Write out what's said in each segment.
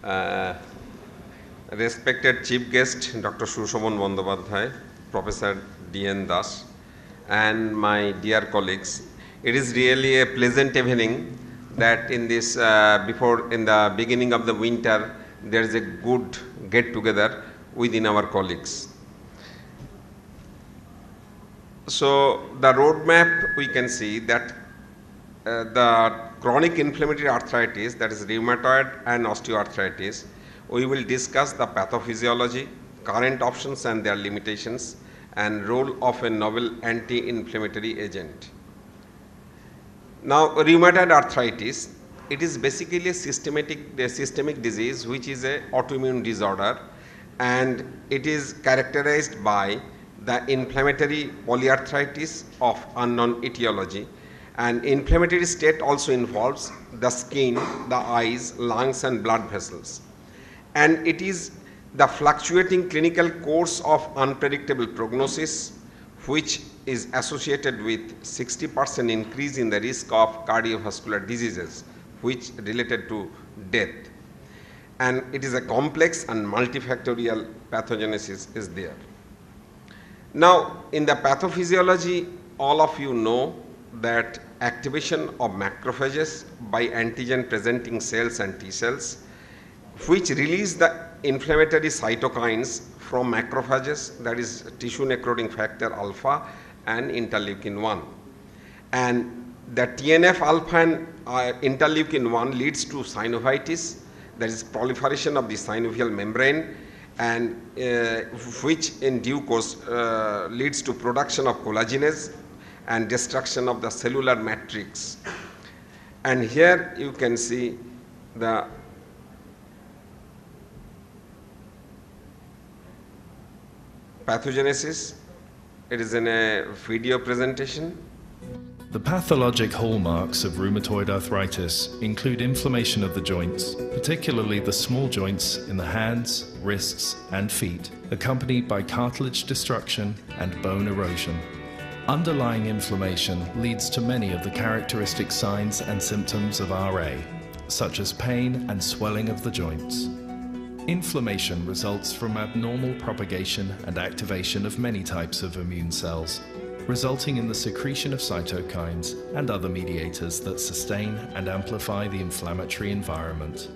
Uh, Respected Chief Guest, Dr. Sushoman Bandyopadhyay, Professor D.N. Das, and my dear colleagues, it is really a pleasant evening that in this, in the beginning of the winter, there is a good get-together within our colleagues. So the roadmap, we can see that the chronic inflammatory arthritis, that is rheumatoid and osteoarthritis, we will discuss the pathophysiology, current options and their limitations, and role of a novel anti-inflammatory agent. Now, rheumatoid arthritis, it is basically a systemic disease which is an autoimmune disorder, and it is characterized by the inflammatory polyarthritis of unknown etiology. And inflammatory state also involves the skin, the eyes, lungs, and blood vessels. And it is the fluctuating clinical course of unpredictable prognosis, which is associated with 60% increase in the risk of cardiovascular diseases, which related to death. And it is a complex and multifactorial pathogenesis is there. Now, in the pathophysiology, all of you know that activation of macrophages by antigen presenting cells and T cells, which release the inflammatory cytokines from macrophages, that is tissue necrotic factor alpha and interleukin 1. And the TNF alpha and interleukin 1 leads to synovitis, that is proliferation of the synovial membrane, and which in due course leads to production of collagenase and destruction of the cellular matrix. And here you can see the pathogenesis. It is in a video presentation. The pathologic hallmarks of rheumatoid arthritis include inflammation of the joints, particularly the small joints in the hands, wrists, and feet, accompanied by cartilage destruction and bone erosion. Underlying inflammation leads to many of the characteristic signs and symptoms of RA, such as pain and swelling of the joints. Inflammation results from abnormal propagation and activation of many types of immune cells, resulting in the secretion of cytokines and other mediators that sustain and amplify the inflammatory environment.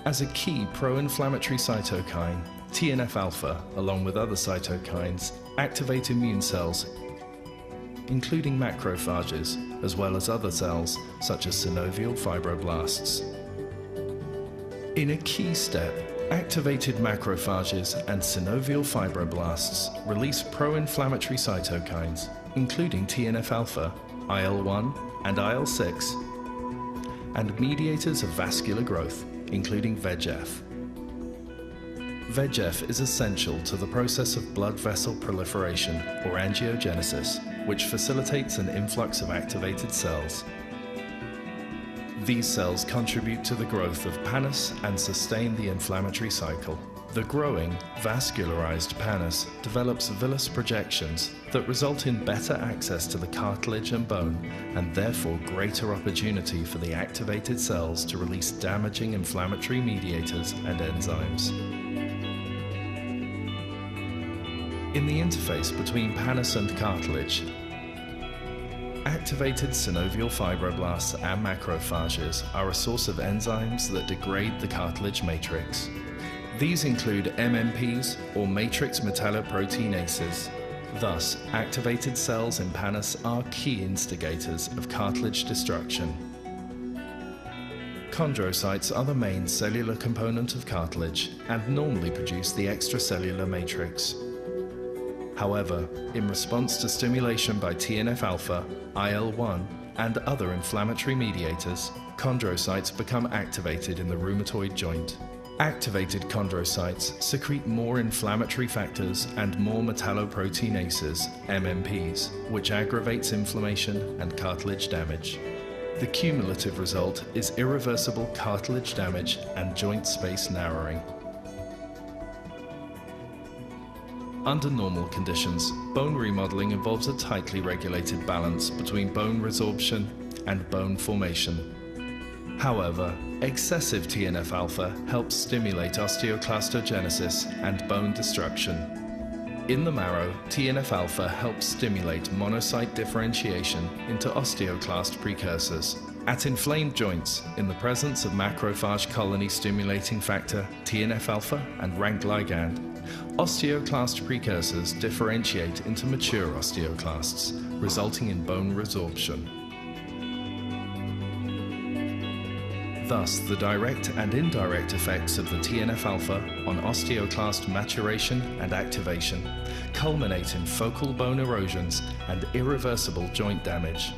As a key pro-inflammatory cytokine, TNF-alpha, along with other cytokines, activate immune cells, including macrophages, as well as other cells such as synovial fibroblasts. In a key step, activated macrophages and synovial fibroblasts release pro-inflammatory cytokines, including TNF-alpha, IL-1 and IL-6, and mediators of vascular growth, including VEGF. VEGF is essential to the process of blood vessel proliferation, or angiogenesis, which facilitates an influx of activated cells. These cells contribute to the growth of pannus and sustain the inflammatory cycle. The growing, vascularized pannus develops villous projections that result in better access to the cartilage and bone, and therefore greater opportunity for the activated cells to release damaging inflammatory mediators and enzymes. In the interface between pannus and cartilage, activated synovial fibroblasts and macrophages are a source of enzymes that degrade the cartilage matrix. These include MMPs, or matrix metalloproteinases. Thus, activated cells in pannus are key instigators of cartilage destruction. Chondrocytes are the main cellular component of cartilage and normally produce the extracellular matrix. However, in response to stimulation by TNF-alpha, IL-1, and other inflammatory mediators, chondrocytes become activated in the rheumatoid joint. Activated chondrocytes secrete more inflammatory factors and more metalloproteinases, MMPs, which aggravates inflammation and cartilage damage. The cumulative result is irreversible cartilage damage and joint space narrowing. Under normal conditions, bone remodeling involves a tightly regulated balance between bone resorption and bone formation. However, excessive TNF-alpha helps stimulate osteoclastogenesis and bone destruction. In the marrow, TNF-alpha helps stimulate monocyte differentiation into osteoclast precursors. At inflamed joints, in the presence of macrophage colony stimulating factor, TNF-alpha and rank ligand, osteoclast precursors differentiate into mature osteoclasts, resulting in bone resorption. Thus, the direct and indirect effects of the TNF-alpha on osteoclast maturation and activation culminate in focal bone erosions and irreversible joint damage.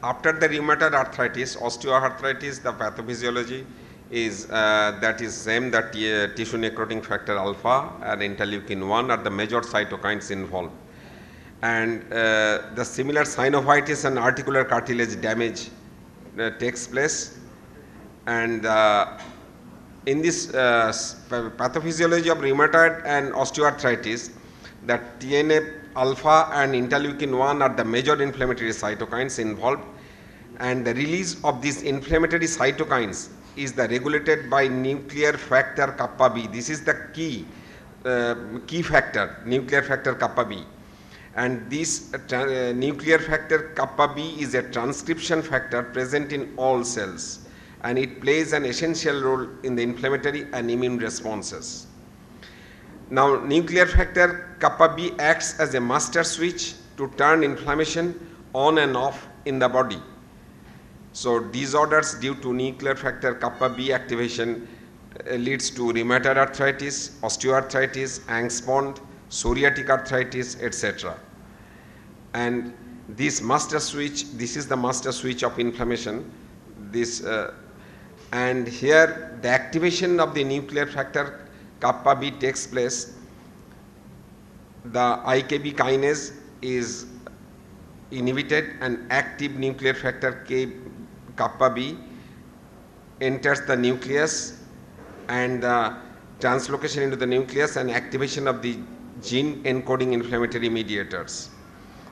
After the rheumatoid arthritis, osteoarthritis, the pathophysiology is that is same, that tissue necrotic factor alpha and interleukin-1 are the major cytokines involved. And the similar synovitis and articular cartilage damage takes place. And in this pathophysiology of rheumatoid and osteoarthritis, that TNF-alpha and interleukin-1 are the major inflammatory cytokines involved, and the release of these inflammatory cytokines is regulated by nuclear factor kappa B. This is the key factor, nuclear factor kappa B. And this nuclear factor kappa B is a transcription factor present in all cells, and it plays an essential role in the inflammatory and immune responses. Now, nuclear factor kappa B acts as a master switch to turn inflammation on and off in the body. So, disorders due to nuclear factor kappa B activation leads to rheumatoid arthritis, osteoarthritis, Angst-Bond, psoriatic arthritis, etc. And this master switch, this is the master switch of inflammation. And here the activation of the nuclear factor kappa B takes place. The IKB kinase is inhibited, and active nuclear factor kappa B enters the nucleus, and the translocation into the nucleus and activation of the gene encoding inflammatory mediators,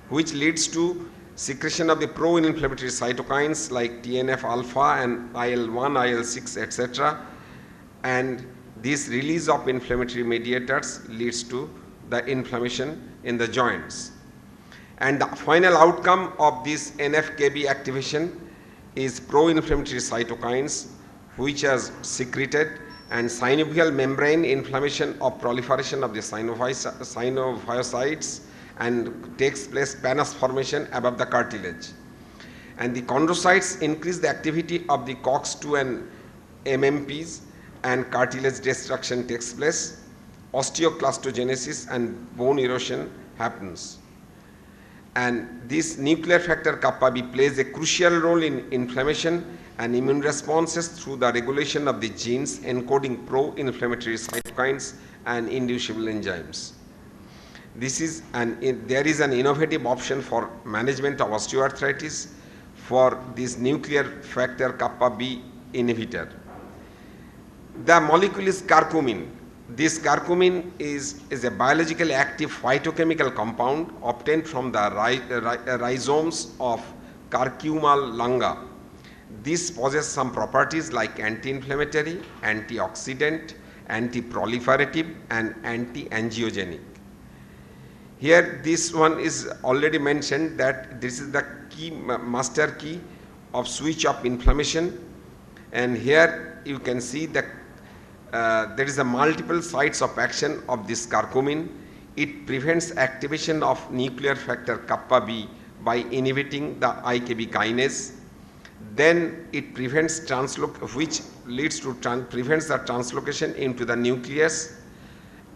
which leads to secretion of the pro-inflammatory cytokines like TNF-alpha and IL-1, IL-6, etc. And this release of inflammatory mediators leads to the inflammation in the joints. And the final outcome of this NF-kB activation is pro-inflammatory cytokines, which are secreted, and synovial membrane inflammation of proliferation of the synoviocytes, and takes place pannus formation above the cartilage. And the chondrocytes increase the activity of the COX-2 and MMPs, and cartilage destruction takes place. Osteoclastogenesis and bone erosion happens. And this nuclear factor kappa B plays a crucial role in inflammation and immune responses through the regulation of the genes encoding pro-inflammatory cytokines and inducible enzymes. There is an innovative option for management of osteoarthritis for this nuclear factor kappa B inhibitor. The molecule is curcumin. This curcumin is a biologically active phytochemical compound obtained from the rhizomes of Curcuma longa. This possesses some properties like anti-inflammatory, antioxidant, anti-proliferative, and anti-angiogenic. Here this one is already mentioned, that this is the master key of switch of inflammation, and here you can see that there is a multiple sites of action of this curcumin. It prevents activation of nuclear factor kappa B by inhibiting the IKB kinase. Then it prevents which leads to prevents the translocation into the nucleus,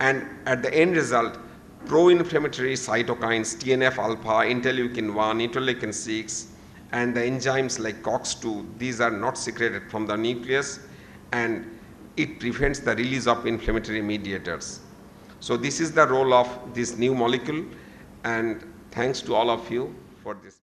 and at the end result, pro-inflammatory cytokines TNF-alpha, interleukin-1, interleukin-6, and the enzymes like COX-2, these are not secreted from the nucleus, and it prevents the release of inflammatory mediators. So this is the role of this new molecule, and thanks to all of you for this.